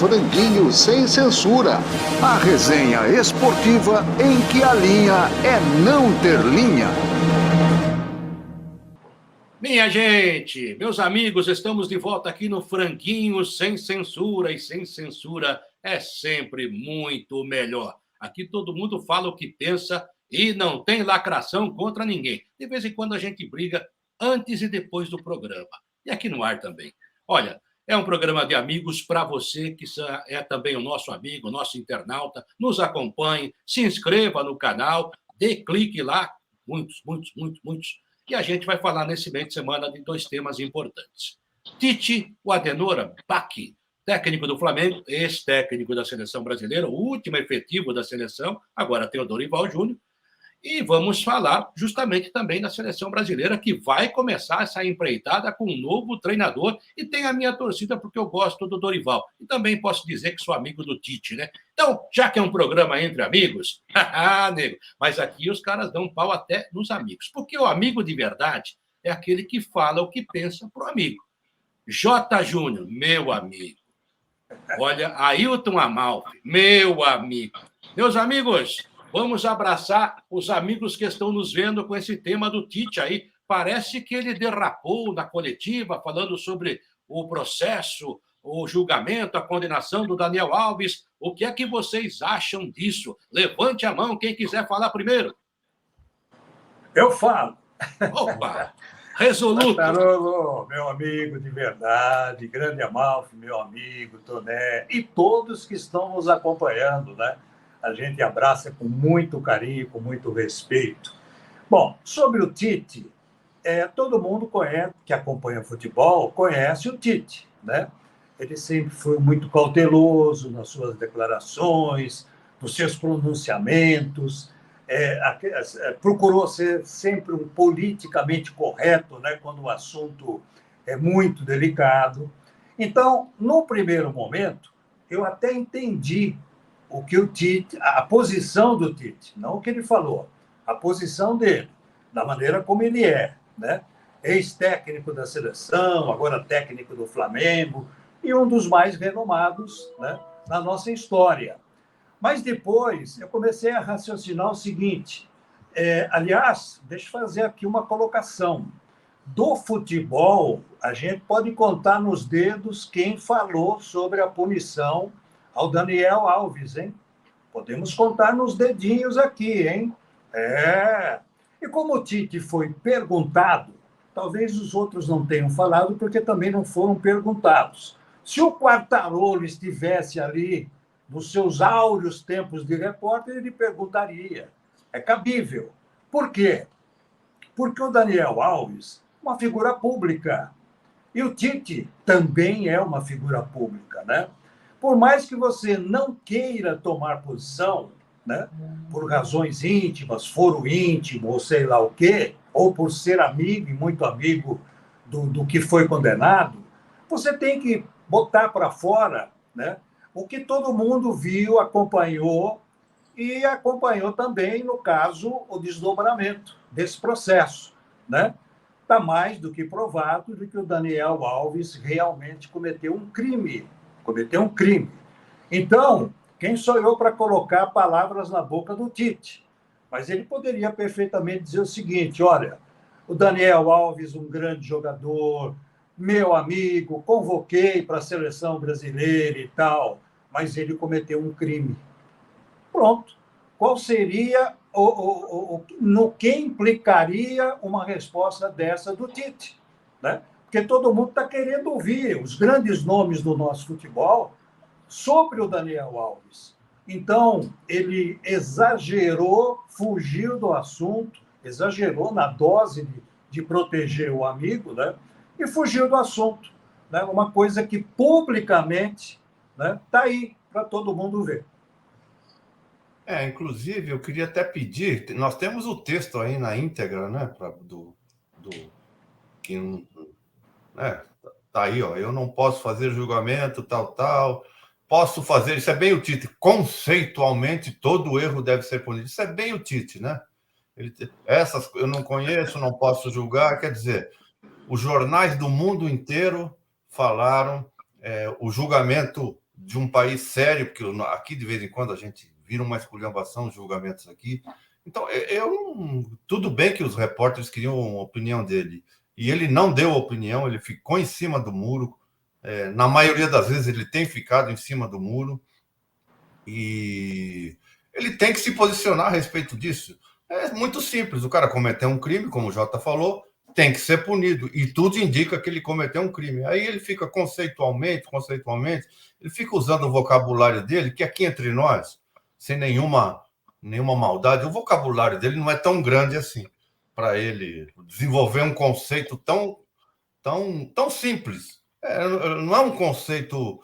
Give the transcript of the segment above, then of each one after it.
Franguinho Sem Censura, a resenha esportiva em que a linha é não ter linha. Minha gente, meus amigos, estamos de volta aqui no Franguinho Sem Censura, e sem censura é sempre muito melhor. Aqui todo mundo fala o que pensa e não tem lacração contra ninguém. De vez em quando a gente briga antes e depois do programa. E aqui no ar também. Olha, é um programa de amigos para você que é também o nosso amigo, nosso internauta. Nos acompanhe, se inscreva no canal, dê clique lá, muitos. E a gente vai falar nesse meio de semana de dois temas importantes. Tite, o Adenora Bach, técnico do Flamengo, ex-técnico da seleção brasileira, o último efetivo da seleção, agora tem o Dorival Júnior. E vamos falar justamente também da seleção brasileira, que vai começar essa empreitada com um novo treinador, e tem a minha torcida porque eu gosto do Dorival. E também posso dizer que sou amigo do Tite, né? Então, já que é um programa entre amigos, nego, mas aqui os caras dão pau até nos amigos. Porque o amigo de verdade é aquele que fala o que pensa pro amigo. J. Júnior, meu amigo. Olha, Ailton Amalfi, meu amigo. Meus amigos, vamos abraçar os amigos que estão nos vendo com esse tema do Tite aí. Parece que ele derrapou na coletiva, falando sobre o processo, o julgamento, a condenação do Daniel Alves. O que é que vocês acham disso? Levante a mão quem quiser falar primeiro. Eu falo. Opa! Resoluto. Tarolo, meu amigo de verdade, grande Amalfi, meu amigo, Toné, e todos que estão nos acompanhando, né? A gente abraça com muito carinho, com muito respeito. Bom, sobre o Tite, todo mundo que acompanha futebol conhece o Tite, né? Ele sempre foi muito cauteloso nas suas declarações, nos seus pronunciamentos, procurou ser sempre um politicamente correto, né, quando o assunto é muito delicado. Então, no primeiro momento, eu até entendi o que o Tite, a posição do Tite, não o que ele falou, a posição dele, da maneira como ele é, né? Ex-técnico da seleção, agora técnico do Flamengo, e um dos mais renomados, né, na nossa história. Mas depois eu comecei a raciocinar o seguinte, aliás, deixa eu fazer aqui uma colocação. Do futebol, a gente pode contar nos dedos quem falou sobre a punição ao Daniel Alves, hein? Podemos contar nos dedinhos aqui, hein? E como o Tite foi perguntado, talvez os outros não tenham falado, porque também não foram perguntados. Se o Quartarolo estivesse ali nos seus áureos tempos de repórter, ele perguntaria. É cabível. Por quê? Porque o Daniel Alves é uma figura pública. E o Tite também é uma figura pública, né? Por mais que você não queira tomar posição, né, por razões íntimas, foro íntimo, ou sei lá o quê, ou por ser amigo e muito amigo do que foi condenado, você tem que botar para fora, né, o que todo mundo viu, acompanhou, e acompanhou também, no caso, o desdobramento desse processo, né? Está mais do que provado de que o Daniel Alves realmente cometeu um crime. Então, quem sou eu para colocar palavras na boca do Tite? Mas ele poderia perfeitamente dizer o seguinte, olha, o Daniel Alves, um grande jogador, meu amigo, convoquei para a seleção brasileira e tal, mas ele cometeu um crime. Pronto. Qual seria, no que implicaria uma resposta dessa do Tite? Né? Porque todo mundo está querendo ouvir os grandes nomes do nosso futebol sobre o Daniel Alves. Então, ele exagerou, fugiu do assunto, exagerou na dose de proteger o amigo, né? E fugiu do assunto. Né? Uma coisa que publicamente está aí para todo mundo ver. Inclusive, eu queria até pedir, nós temos o texto aí na íntegra, né? Tá aí, ó. Eu não posso fazer julgamento, tal. Posso fazer, isso é bem o Tite. Conceitualmente, todo erro deve ser punido. Isso é bem o Tite, né? Essas eu não conheço, não posso julgar. Quer dizer, os jornais do mundo inteiro falaram o julgamento de um país sério, porque aqui de vez em quando a gente vira uma esculhambação, julgamentos aqui. Então, tudo bem que os repórteres queriam a opinião dele, e ele não deu opinião, ele ficou em cima do muro. Na maioria das vezes ele tem ficado em cima do muro, e ele tem que se posicionar a respeito disso. É muito simples, o cara cometeu um crime, como o Jota falou, tem que ser punido, e tudo indica que ele cometeu um crime. Aí ele fica conceitualmente, ele fica usando o vocabulário dele, que aqui entre nós, sem nenhuma maldade, o vocabulário dele não é tão grande assim, para ele desenvolver um conceito tão simples. Não é um conceito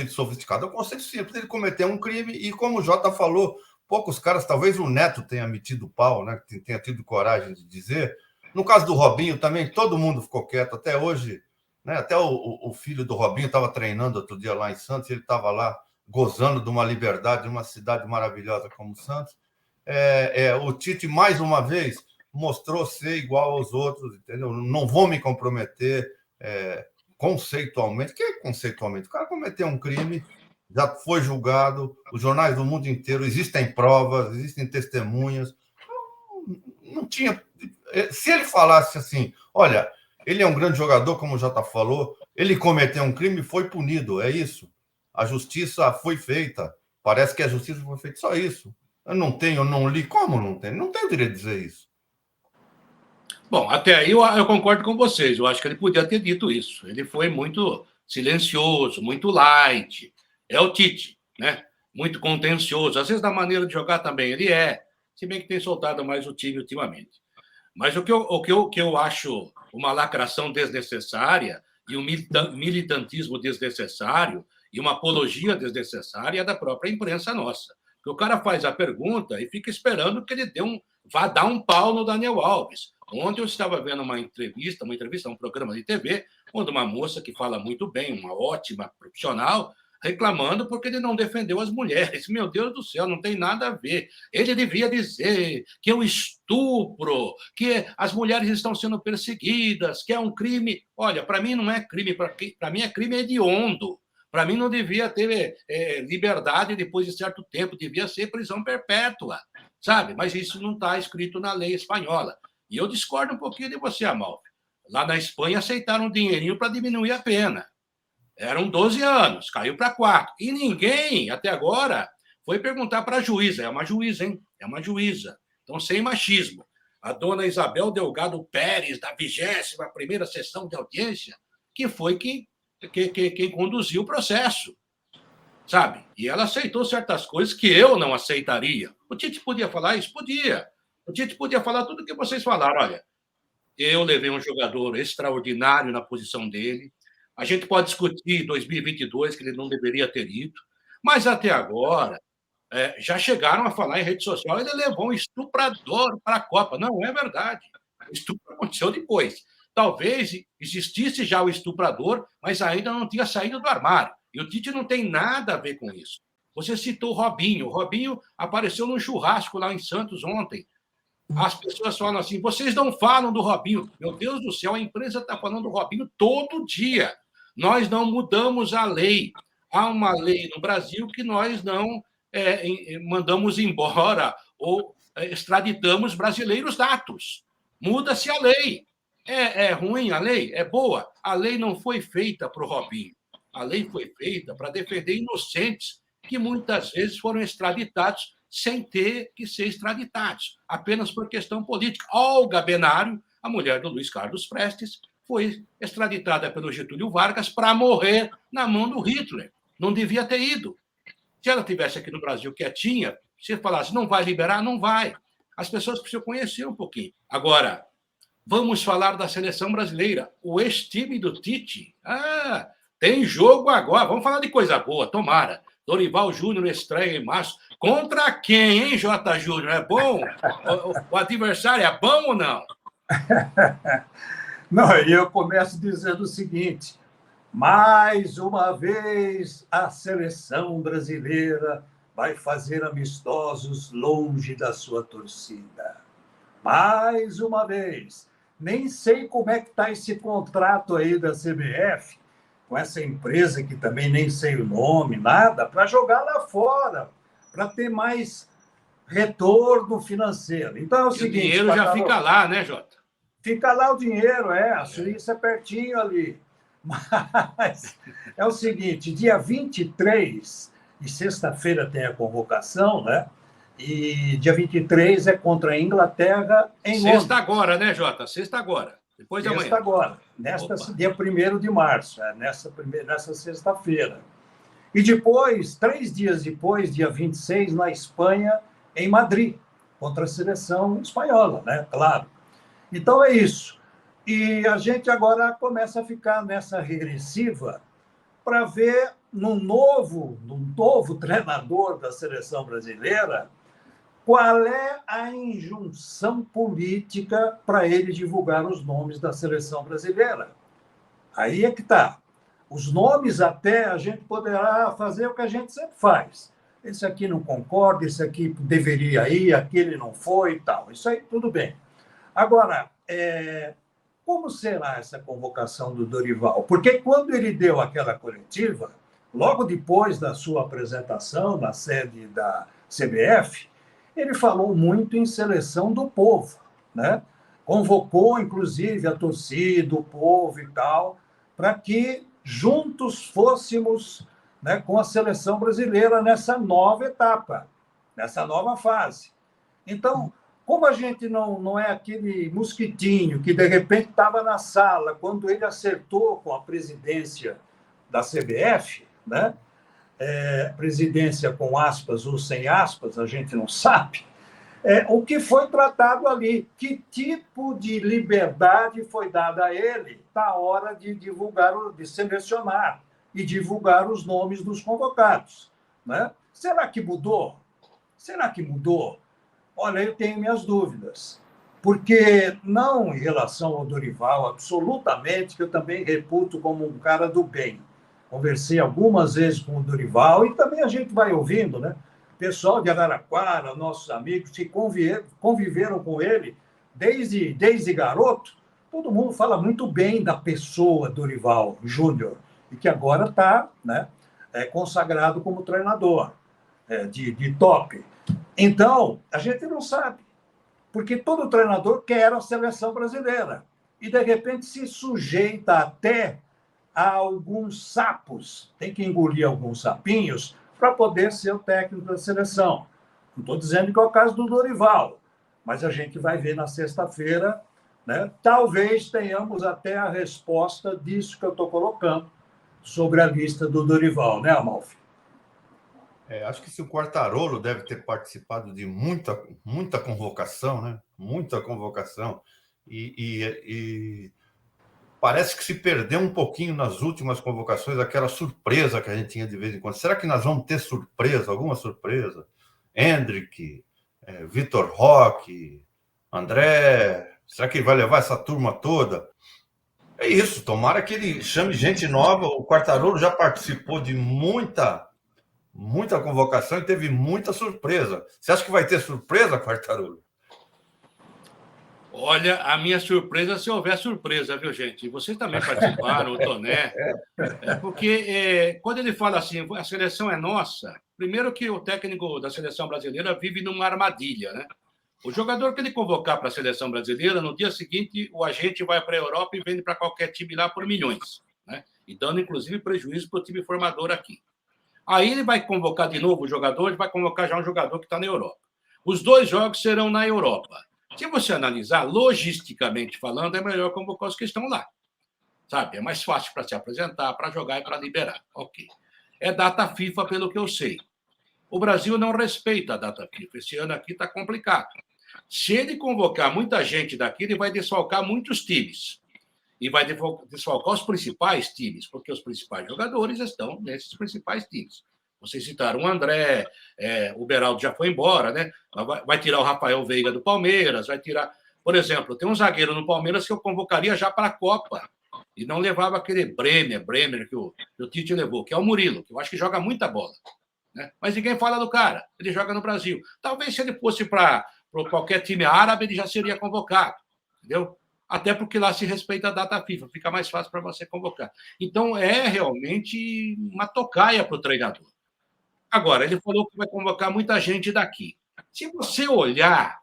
sofisticado, é um conceito simples. Ele cometeu um crime, e como o Jota falou, poucos caras, talvez o Neto tenha metido pau, né, tenha tido coragem de dizer. No caso do Robinho também, todo mundo ficou quieto, até hoje, né? Até o filho do Robinho estava treinando outro dia lá em Santos, ele estava lá gozando de uma liberdade, de uma cidade maravilhosa como Santos. O Tite, mais uma vez, mostrou ser igual aos outros, entendeu? Não vou me comprometer conceitualmente. O que é conceitualmente? O cara cometeu um crime, já foi julgado, os jornais do mundo inteiro, existem provas, existem testemunhas. Não tinha... Se ele falasse assim, olha, ele é um grande jogador, como o Jota falou, ele cometeu um crime, foi punido, é isso. A justiça foi feita. Parece que a justiça foi feita, só isso. Eu não li. Como não tem? Não tem o direito de dizer isso. Bom, até aí eu concordo com vocês. Eu acho que ele podia ter dito isso. Ele foi muito silencioso, muito light. É o Tite, né? Muito contencioso. Às vezes, da maneira de jogar também ele se bem que tem soltado mais o time ultimamente. Mas o que eu acho uma lacração desnecessária e um militantismo desnecessário e uma apologia desnecessária é da própria imprensa nossa. Porque o cara faz a pergunta e fica esperando que ele vá dar um pau no Daniel Alves. Ontem eu estava vendo uma entrevista, um programa de TV, onde uma moça que fala muito bem, uma ótima profissional, reclamando porque ele não defendeu as mulheres. Meu Deus do céu, não tem nada a ver. Ele devia dizer que é um estupro, que as mulheres estão sendo perseguidas, que é um crime. Olha, para mim não é crime, para mim é crime hediondo. Para mim não devia ter liberdade depois de certo tempo, devia ser prisão perpétua, sabe? Mas isso não está escrito na lei espanhola. E eu discordo um pouquinho de você, Amalfi. Lá na Espanha aceitaram um dinheirinho para diminuir a pena. Eram 12 anos, caiu para 4. E ninguém, até agora, foi perguntar para a juíza. É uma juíza, hein? É uma juíza. Então, sem machismo. A dona Isabel Delgado Pérez, da 21ª sessão de audiência, que foi quem conduziu o processo, sabe? E ela aceitou certas coisas que eu não aceitaria. O Tite podia falar isso? Podia. O Tite podia falar tudo o que vocês falaram. Olha, eu levei um jogador extraordinário na posição dele. A gente pode discutir 2022 que ele não deveria ter ido, mas até agora já chegaram a falar em rede social, ele levou um estuprador para a Copa. Não é verdade. O estupro aconteceu depois. Talvez existisse já o estuprador, mas ainda não tinha saído do armário. E o Tite não tem nada a ver com isso. Você citou o Robinho. O Robinho apareceu num churrasco lá em Santos ontem. As pessoas falam assim, vocês não falam do Robinho. Meu Deus do céu, a imprensa está falando do Robinho todo dia. Nós não mudamos a lei. Há uma lei no Brasil que nós não mandamos embora ou extraditamos brasileiros natos. Muda-se a lei. É ruim a lei? É boa? A lei não foi feita para o Robinho. A lei foi feita para defender inocentes que muitas vezes foram extraditados sem ter que ser extraditados, apenas por questão política. Olga Benário, a mulher do Luiz Carlos Prestes, foi extraditada pelo Getúlio Vargas para morrer na mão do Hitler. Não devia ter ido. Se ela estivesse aqui no Brasil quietinha, se falasse, não vai liberar, não vai. As pessoas precisam conhecer um pouquinho. Agora, vamos falar da seleção brasileira. O ex-time do Tite. Tem jogo agora. Vamos falar de coisa boa, tomara. Dorival Júnior estreia em março. Contra quem, hein, J. Júnior? É bom? O adversário é bom ou não? Não, eu começo dizendo o seguinte: mais uma vez a seleção brasileira vai fazer amistosos longe da sua torcida. Mais uma vez. Nem sei como é que está esse contrato aí da CBF, com essa empresa que também nem sei o nome, nada, para jogar lá fora, para ter mais retorno financeiro. Então é o seguinte... O dinheiro já fica lá, né, Jota? Fica lá o dinheiro, a Suíça é pertinho ali. Mas é o seguinte, dia 23, e sexta-feira tem a convocação, né? E dia 23 é contra a Inglaterra em Londres. Sexta agora, né, Jota? Sexta agora. Depois de amanhã. Sexta agora, dia 1º de março, nessa sexta-feira. E depois, 3 dias depois, dia 26, na Espanha, em Madrid, contra a seleção espanhola, né? Claro. Então é isso. E a gente agora começa a ficar nessa regressiva para ver num novo treinador da seleção brasileira qual é a injunção política para ele divulgar os nomes da seleção brasileira. Aí é que está. Os nomes até a gente poderá fazer o que a gente sempre faz. Esse aqui não concorda, esse aqui deveria ir, aquele não foi e tal. Isso aí, tudo bem. Agora, como será essa convocação do Dorival? Porque quando ele deu aquela coletiva, logo depois da sua apresentação na sede da CBF, ele falou muito em seleção do povo, né? Convocou, inclusive, a torcida, o povo e tal, para que juntos fôssemos, né, com a seleção brasileira nessa nova etapa, nessa nova fase. Então, como a gente não é aquele mosquitinho que, de repente, estava na sala quando ele acertou com a presidência da CBF, né? Presidência com aspas ou sem aspas, a gente não sabe, o que foi tratado ali, que tipo de liberdade foi dada a ele na hora de divulgar, de selecionar e divulgar os nomes dos convocados, né? Será que mudou? Será que mudou? Olha, eu tenho minhas dúvidas, porque não em relação ao Dorival, absolutamente, que eu também reputo como um cara do bem. Conversei algumas vezes com o Dorival e também a gente vai ouvindo, né? O pessoal de Araraquara, nossos amigos, que conviveram com ele desde garoto, todo mundo fala muito bem da pessoa Dorival Júnior, e que agora está, né, consagrado como treinador de top. Então, a gente não sabe, porque todo treinador quer a seleção brasileira e, de repente, se sujeita até a alguns sapos, tem que engolir alguns sapinhos para poder ser o técnico da seleção. Não estou dizendo que é o caso do Dorival, mas a gente vai ver na sexta-feira, né? Talvez tenhamos até a resposta disso que eu estou colocando sobre a lista do Dorival, né, Amalfi? Acho que se o Quartarolo deve ter participado de muita convocação, né? Muita convocação. E parece que se perdeu um pouquinho nas últimas convocações, aquela surpresa que a gente tinha de vez em quando. Será que nós vamos ter surpresa, alguma surpresa? Hendrick, Vitor Roque, André, será que ele vai levar essa turma toda? É isso, tomara que ele chame gente nova. O Quartarolo já participou de muita convocação e teve muita surpresa. Você acha que vai ter surpresa, Quartarolo? Olha, a minha surpresa, se houver surpresa, viu, gente? Vocês também participaram, o Toné. Porque quando ele fala assim, a seleção é nossa, primeiro que o técnico da seleção brasileira vive numa armadilha, né? O jogador que ele convocar para a seleção brasileira, no dia seguinte, o agente vai para a Europa e vende para qualquer time lá por milhões, né? E dando, inclusive, prejuízo para o time formador aqui. Aí ele vai convocar de novo o jogador, ele vai convocar já um jogador que está na Europa. Os 2 jogos serão na Europa. Se você analisar, logisticamente falando, é melhor convocar os que estão lá. Sabe? É mais fácil para se apresentar, para jogar e para liberar. Ok. É data FIFA, pelo que eu sei. O Brasil não respeita a data FIFA. Esse ano aqui está complicado. Se ele convocar muita gente daqui, ele vai desfalcar muitos times. E vai desfalcar os principais times, porque os principais jogadores estão nesses principais times. Vocês citaram o André, o Beraldo já foi embora, né? Vai tirar o Rafael Veiga do Palmeiras, vai tirar... Por exemplo, tem um zagueiro no Palmeiras que eu convocaria já para a Copa e não levava aquele Bremer que o Tite levou, que é o Murilo, que eu acho que joga muita bola, né? Mas ninguém fala do cara, ele joga no Brasil. Talvez se ele fosse para qualquer time árabe, ele já seria convocado, entendeu? Até porque lá se respeita a data FIFA, fica mais fácil para você convocar. Então, é realmente uma tocaia para o treinador. Agora, ele falou que vai convocar muita gente daqui. Se você olhar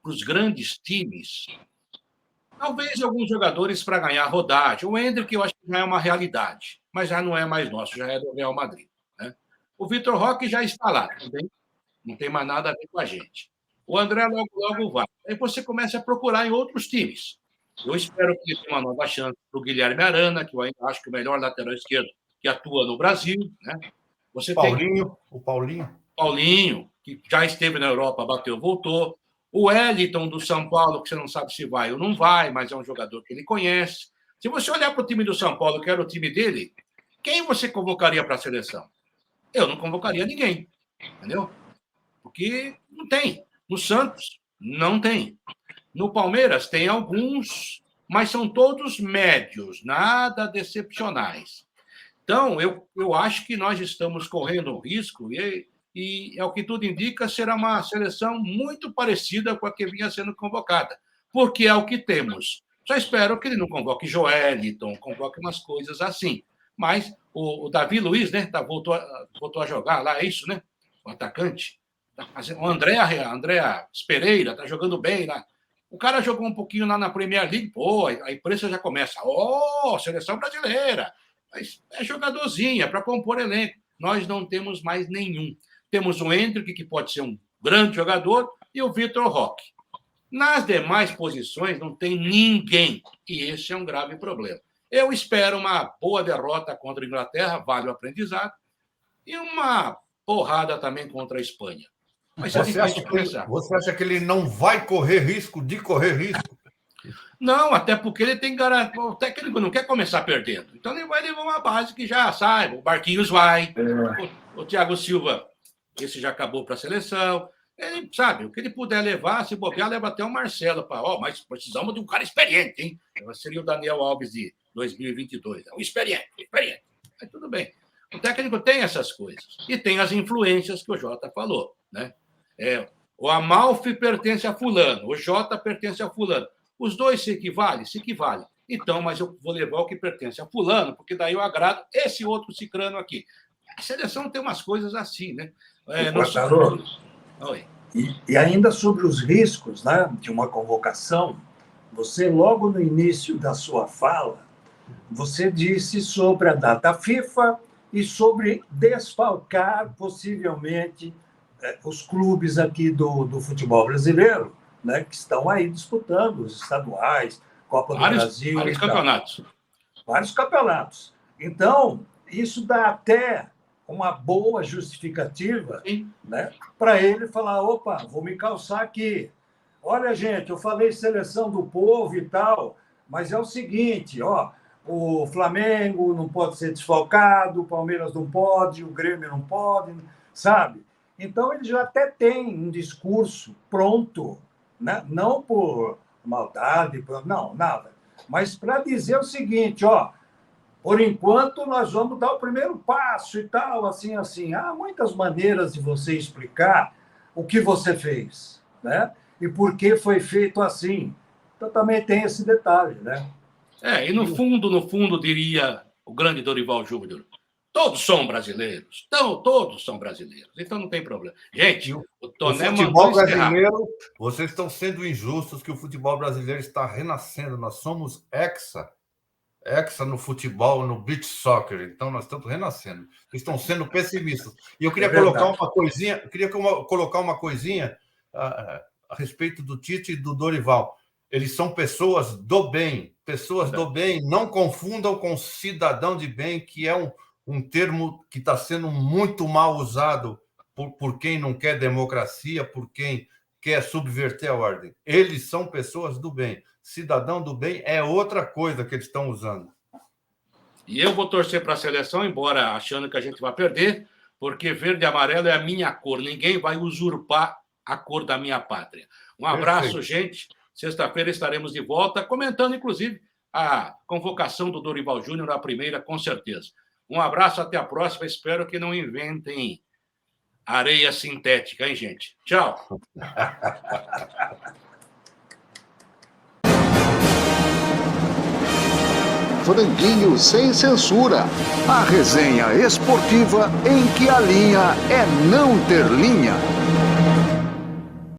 para os grandes times, talvez alguns jogadores para ganhar rodagem. O Endrick, eu acho que já é uma realidade, mas já não é mais nosso, já é do Real Madrid. Né? O Vitor Roque já está lá, também não tem mais nada a ver com a gente. O André logo vai. Aí você começa a procurar em outros times. Eu espero que tenha uma nova chance para o Guilherme Arana, que eu ainda acho que é o melhor lateral esquerdo que atua no Brasil. Né? Você O Paulinho. Paulinho, que já esteve na Europa, bateu, voltou. O Wellington do São Paulo, que você não sabe se vai ou não vai, mas é um jogador que ele conhece. Se você olhar para o time do São Paulo, que era o time dele, quem você convocaria para a seleção? Eu não convocaria ninguém, entendeu? Porque não tem. No Santos, não tem. No Palmeiras, tem alguns, mas são todos médios, nada decepcionais. Então, eu acho que nós estamos correndo um risco, e é o que tudo indica, será uma seleção muito parecida com a que vinha sendo convocada, porque é o que temos. Só espero que ele não convoque Joeliton, convoque umas coisas assim. Mas o Davi Luiz, né, voltou a jogar lá, é isso, né? O atacante. O André Pereira está jogando bem lá. O cara jogou um pouquinho lá na Premier League, pô, a imprensa já começa. Seleção brasileira. Mas é jogadorzinho, é para compor elenco. Nós não temos mais nenhum. Temos o Endrick, que pode ser um grande jogador, e o Vitor Roque. Nas demais posições, não tem ninguém. E esse é um grave problema. Eu espero uma boa derrota contra a Inglaterra, vale o aprendizado, e uma porrada também contra a Espanha. Mas você acha que ele não vai correr risco de correr risco? Não, até porque ele tem garantia. O técnico não quer começar perdendo. Então ele vai levar uma base que já saiba. O Barquinhos vai. O Thiago Silva, esse já acabou para a seleção. Ele sabe, o que ele puder levar, se bobear, leva até o Marcelo. Mas precisamos de um cara experiente, hein? Seria o Daniel Alves de 2022. Um experiente. Mas tudo bem. O técnico tem essas coisas. E tem as influências que o Jota falou, né? O Amalfi pertence a fulano, o Jota pertence a fulano. Os dois se equivalem? Se equivalem. Então, mas eu vou levar o que pertence a fulano, porque daí eu agrado esse outro cicrano aqui. A seleção tem umas coisas assim, né? Oi. E ainda sobre os riscos, né, de uma convocação, você, logo no início da sua fala, você disse sobre a data FIFA e sobre desfalcar, possivelmente, os clubes aqui do futebol brasileiro, né, que estão aí disputando os estaduais, Copa do Brasil. Vários campeonatos. Vários campeonatos. Então, isso dá até uma boa justificativa, né, para ele falar, opa, vou me calçar aqui. Olha, gente, eu falei seleção do povo e tal, mas é o seguinte, o Flamengo não pode ser desfalcado, o Palmeiras não pode, o Grêmio não pode, sabe? Então, ele já até tem um discurso pronto, né? Não por maldade, não, nada. Mas para dizer o seguinte, por enquanto nós vamos dar o primeiro passo e tal, assim. Há muitas maneiras de você explicar o que você fez, né? E por que foi feito assim. Então, também tem esse detalhe, né? E no fundo, diria o grande Dorival Júnior, todos são brasileiros. Todos são brasileiros. Então não tem problema. Gente, o Toné futebol brasileiro, vocês estão sendo injustos, que o futebol brasileiro está renascendo. Nós somos hexa no futebol, no beach soccer. Então nós estamos renascendo. Vocês estão sendo pessimistas. E eu queria colocar uma coisinha a respeito do Tite e do Dorival. Eles são pessoas do bem. Pessoas do bem. Não confundam com cidadão de bem, que é um termo que está sendo muito mal usado por quem não quer democracia, por quem quer subverter a ordem. Eles são pessoas do bem. Cidadão do bem é outra coisa que eles estão usando. E eu vou torcer para a seleção, embora achando que a gente vai perder, porque verde e amarelo é a minha cor. Ninguém vai usurpar a cor da minha pátria. Um abraço, gente. Sexta-feira estaremos de volta, comentando, inclusive, a convocação do Dorival Júnior, a primeira, com certeza. Um abraço, até a próxima. Espero que não inventem areia sintética, hein, gente? Tchau. Franguinho Sem Censura, a resenha esportiva em que a linha é não ter linha.